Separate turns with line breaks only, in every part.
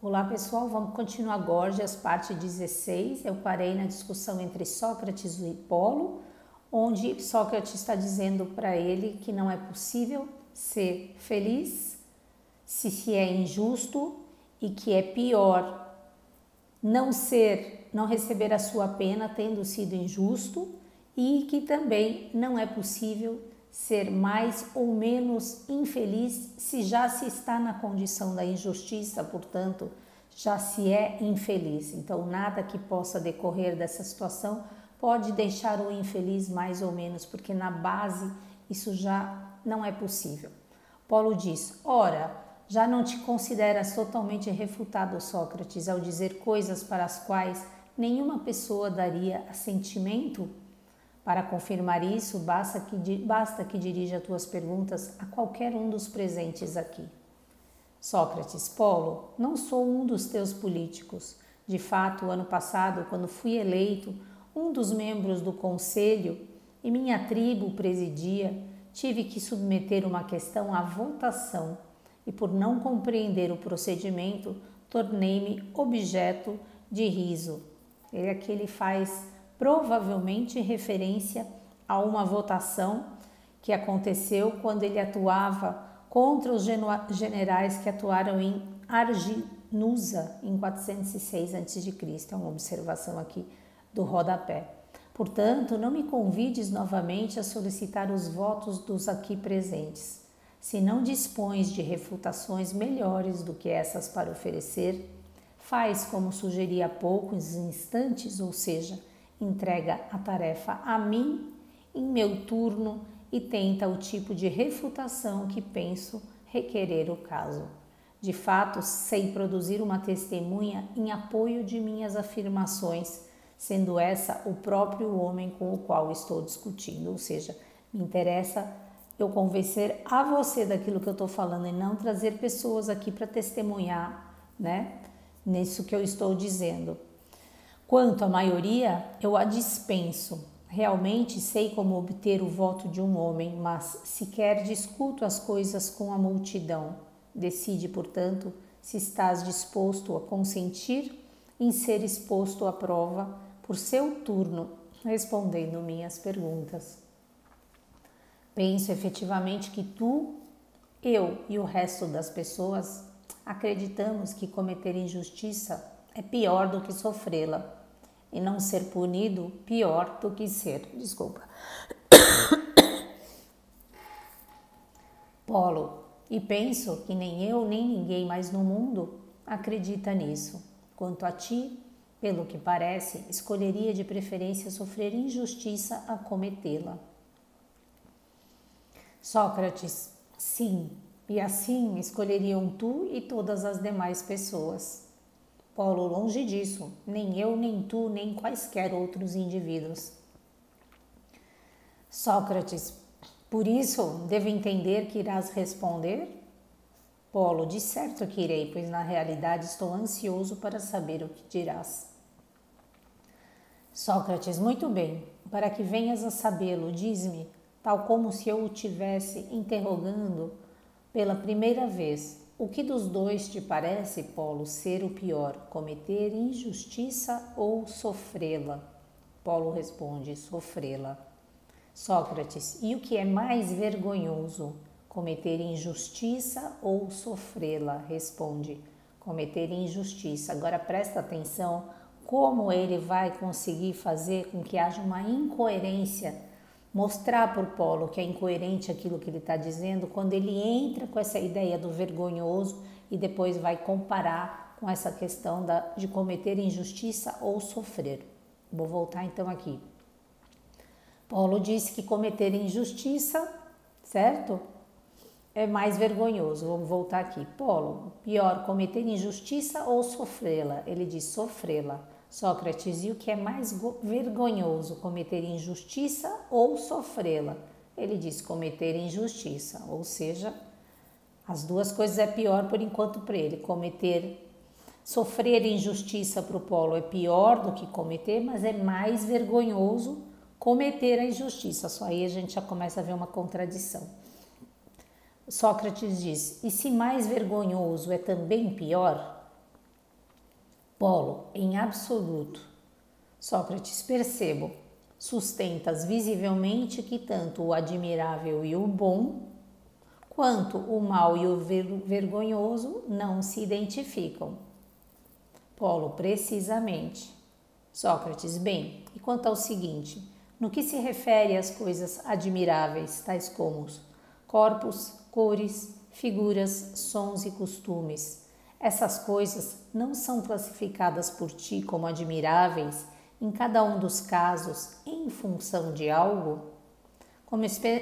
Olá pessoal, vamos continuar Górgias, parte 16. Eu parei na discussão entre Sócrates e Hipolo, onde Sócrates está dizendo para ele que não é possível ser feliz se é injusto e que é pior não receber a sua pena tendo sido injusto e que também não é possível ser mais ou menos infeliz se já se está na condição da injustiça, portanto, já se é infeliz. Então, nada que possa decorrer dessa situação pode deixar o infeliz mais ou menos, porque na base isso já não é possível. Paulo diz: ora, já não te consideras totalmente refutado, Sócrates, ao dizer coisas para as quais nenhuma pessoa daria assentimento? Para confirmar isso, basta que dirija as tuas perguntas a qualquer um dos presentes aqui. Sócrates: Paulo, não sou um dos teus políticos. De fato, ano passado, quando fui eleito um dos membros do conselho e minha tribo presidia, tive que submeter uma questão à votação e, por não compreender o procedimento, tornei-me objeto de riso. Aqui ele faz provavelmente referência a uma votação que aconteceu quando ele atuava contra os generais que atuaram em Arginusa em 406 a.C. É uma observação aqui do rodapé. Portanto, não me convides novamente a solicitar os votos dos aqui presentes. Se não dispões de refutações melhores do que essas para oferecer, faz como sugeri há poucos instantes, ou seja, entrega a tarefa a mim em meu turno e tenta o tipo de refutação que penso requerer o caso. De fato, sei produzir uma testemunha em apoio de minhas afirmações, sendo essa o próprio homem com o qual estou discutindo. Ou seja, me interessa eu convencer a você daquilo que eu estou falando e não trazer pessoas aqui para testemunhar, nisso que eu estou dizendo. Quanto à maioria, eu a dispenso. Realmente sei como obter o voto de um homem, mas sequer discuto as coisas com a multidão. Decide, portanto, se estás disposto a consentir em ser exposto à prova por seu turno, respondendo minhas perguntas. Penso efetivamente que tu, eu e o resto das pessoas acreditamos que cometer injustiça é pior do que sofrê-la. E não ser punido pior do que Paulo, e penso que nem eu nem ninguém mais no mundo acredita nisso. Quanto a ti, pelo que parece, escolheria de preferência sofrer injustiça a cometê-la. Sócrates: sim, e assim escolheriam tu e todas as demais pessoas. Paulo: longe disso, nem eu, nem tu, nem quaisquer outros indivíduos. Sócrates: por isso devo entender que irás responder? Paulo: de certo que irei, pois na realidade estou ansioso para saber o que dirás. Sócrates: muito bem, para que venhas a sabê-lo, diz-me, tal como se eu o tivesse interrogando pela primeira vez, o que dos dois te parece, Paulo, ser o pior, cometer injustiça ou sofrê-la? Paulo responde: sofrê-la. Sócrates: e o que é mais vergonhoso, cometer injustiça ou sofrê-la? Responde: cometer injustiça. Agora presta atenção como ele vai conseguir fazer com que haja uma incoerência, mostrar por Paulo que é incoerente aquilo que ele está dizendo quando ele entra com essa ideia do vergonhoso e depois vai comparar com essa questão de cometer injustiça ou sofrer. Vou voltar então aqui. Paulo disse que cometer injustiça, certo? É mais vergonhoso. Vamos voltar aqui. Paulo: pior, cometer injustiça ou sofrê-la? Ele diz sofrê-la. Sócrates: e o que é mais vergonhoso, cometer injustiça ou sofrê-la? Ele diz cometer injustiça, ou seja, as duas coisas é pior por enquanto para ele. Sofrer injustiça para o Paulo é pior do que cometer, mas é mais vergonhoso cometer a injustiça. Só aí a gente já começa a ver uma contradição. Sócrates diz: e se mais vergonhoso é também pior? Polo, em absoluto. Sócrates, percebo. Sustentas visivelmente que tanto o admirável e o bom, quanto o mal e o vergonhoso não se identificam. Polo, precisamente. Sócrates, bem, e quanto ao seguinte, no que se refere às coisas admiráveis, tais como corpos, cores, figuras, sons e costumes, essas coisas não são classificadas por ti como admiráveis em cada um dos casos em função de algo?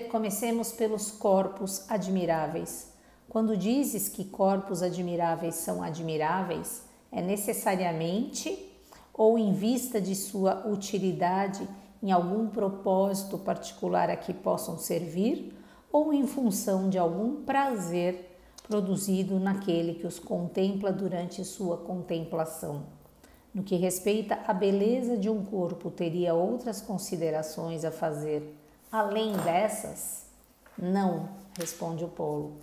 Comecemos pelos corpos admiráveis. Quando dizes que corpos admiráveis são admiráveis, é necessariamente ou em vista de sua utilidade em algum propósito particular a que possam servir, ou em função de algum prazer produzido naquele que os contempla durante sua contemplação. No que respeita à beleza de um corpo, teria outras considerações a fazer. Além dessas? Não, responde o Polo.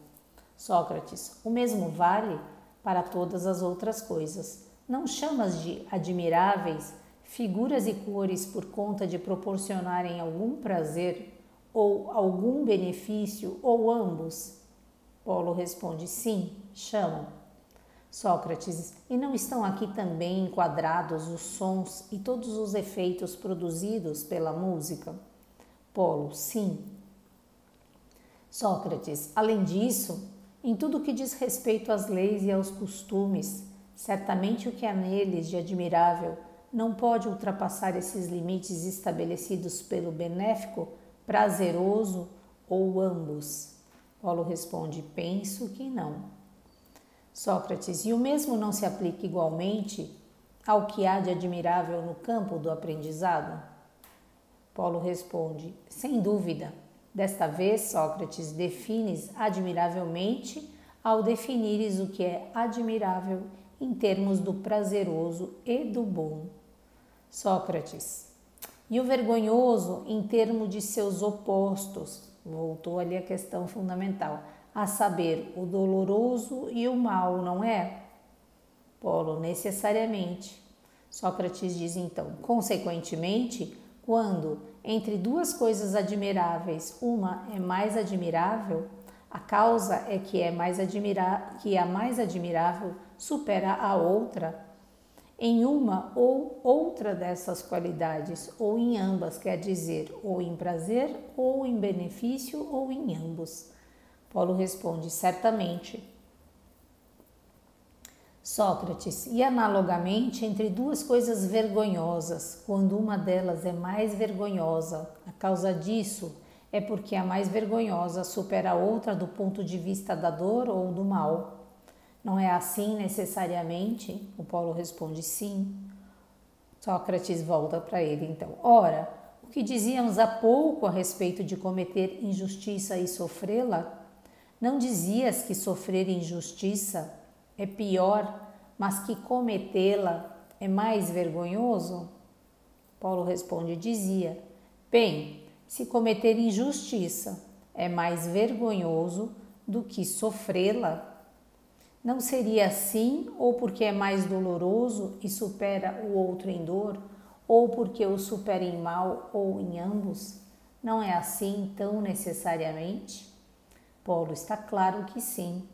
Sócrates, o mesmo vale para todas as outras coisas. Não chamas de admiráveis figuras e cores por conta de proporcionarem algum prazer ou algum benefício ou ambos? Polo responde, sim, chamam. Sócrates, e não estão aqui também enquadrados os sons e todos os efeitos produzidos pela música? Polo, sim. Sócrates, além disso, em tudo que diz respeito às leis e aos costumes, certamente o que há neles de admirável não pode ultrapassar esses limites estabelecidos pelo benéfico, prazeroso ou ambos? Polo responde, penso que não. Sócrates, e o mesmo não se aplica igualmente ao que há de admirável no campo do aprendizado? Polo responde, sem dúvida. Desta vez, Sócrates, defines admiravelmente ao definires o que é admirável em termos do prazeroso e do bom. Sócrates, e o vergonhoso em termos de seus opostos? Voltou ali a questão fundamental, a saber, o doloroso e o mal, não é? Polo, necessariamente. Sócrates diz então, consequentemente, quando entre duas coisas admiráveis uma é mais admirável, a causa é que a mais admirável supera a outra em uma ou outra dessas qualidades, ou em ambas, quer dizer, ou em prazer, ou em benefício, ou em ambos. Polo responde, certamente. Sócrates, e analogamente entre duas coisas vergonhosas, quando uma delas é mais vergonhosa, a causa disso é porque a mais vergonhosa supera a outra do ponto de vista da dor ou do mal. Não é assim necessariamente? O Polo responde sim. Sócrates volta para ele então. Ora, o que dizíamos há pouco a respeito de cometer injustiça e sofrê-la? Não dizias que sofrer injustiça é pior, mas que cometê-la é mais vergonhoso? Polo responde, dizia. Bem, se cometer injustiça é mais vergonhoso do que sofrê-la, não seria assim, ou porque é mais doloroso e supera o outro em dor, ou porque o supera em mal ou em ambos? Não é assim tão necessariamente? Polo, está claro que sim.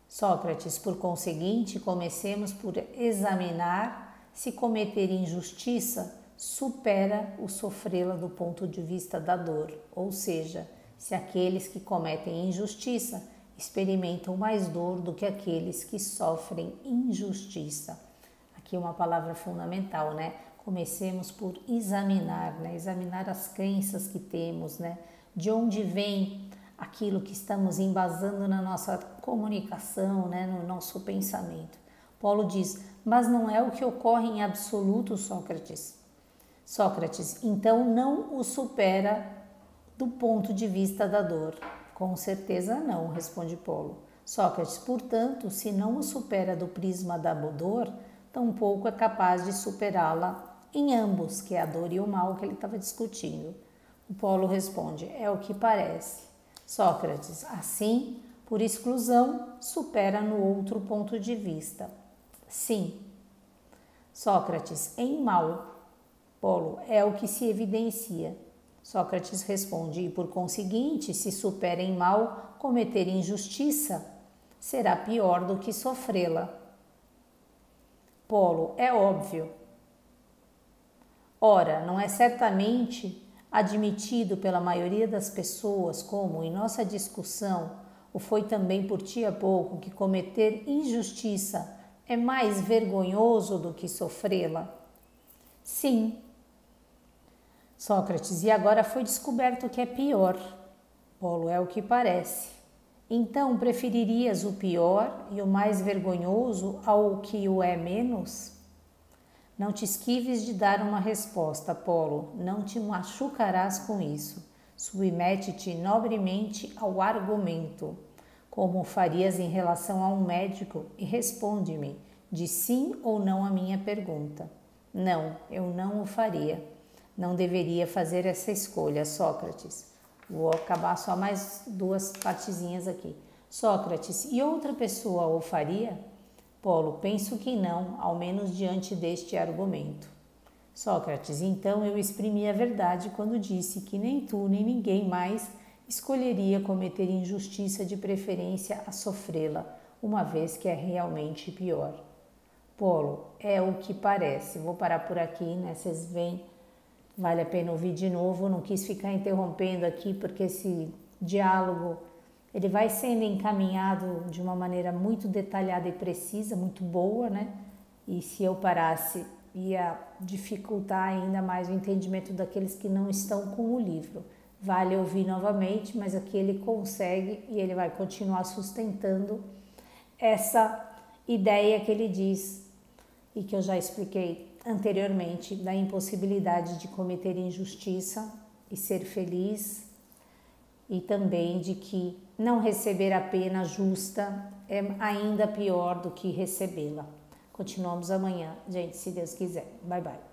Sócrates, por conseguinte, comecemos por examinar se cometer injustiça supera o sofrê-la do ponto de vista da dor, ou seja, se aqueles que cometem injustiça experimentam mais dor do que aqueles que sofrem injustiça. Aqui uma palavra fundamental, né? Comecemos por examinar, né? Examinar as crenças que temos, né? De onde vem aquilo que estamos embasando na nossa comunicação, né? No nosso pensamento. Polo diz, mas não é o que ocorre em absoluto, Sócrates. Sócrates, então não o supera do ponto de vista da dor. Com certeza não, responde Polo. Sócrates, portanto, se não o supera do prisma da dor, tampouco é capaz de superá-la em ambos, que é a dor e o mal que ele estava discutindo. O Polo responde, é o que parece. Sócrates, assim, por exclusão, supera no outro ponto de vista. Sim. Sócrates, em mal. Polo, é o que se evidencia. Sócrates responde, e por conseguinte, se supera em mal cometer injustiça, será pior do que sofrê-la. Polo, é óbvio. Ora, não é certamente admitido pela maioria das pessoas, como em nossa discussão, o foi também por ti há pouco, que cometer injustiça é mais vergonhoso do que sofrê-la? Sim. Sócrates, e agora foi descoberto que é pior. Polo, é o que parece. Então, preferirias o pior e o mais vergonhoso ao que o é menos? Não te esquives de dar uma resposta, Polo, não te machucarás com isso. Submete-te nobremente ao argumento, como farias em relação a um médico, e responde-me de sim ou não a minha pergunta. Não, eu não o faria. Não deveria fazer essa escolha, Sócrates. Vou acabar só mais 2 partezinhas aqui. Sócrates, e outra pessoa o faria? Polo, penso que não, ao menos diante deste argumento. Sócrates, então eu exprimi a verdade quando disse que nem tu nem ninguém mais escolheria cometer injustiça, de preferência a sofrê-la, uma vez que é realmente pior. Polo, é o que parece. Vou parar por aqui, né? Vocês veem, vale a pena ouvir de novo. Não quis ficar interrompendo aqui, porque esse diálogo ele vai sendo encaminhado de uma maneira muito detalhada e precisa, muito boa, né? E se eu parasse, ia dificultar ainda mais o entendimento daqueles que não estão com o livro. Vale ouvir novamente, mas aqui ele consegue e ele vai continuar sustentando essa ideia que ele diz e que eu já expliquei anteriormente, da impossibilidade de cometer injustiça e ser feliz, e também de que não receber a pena justa é ainda pior do que recebê-la. Continuamos amanhã, gente, se Deus quiser. Bye, bye.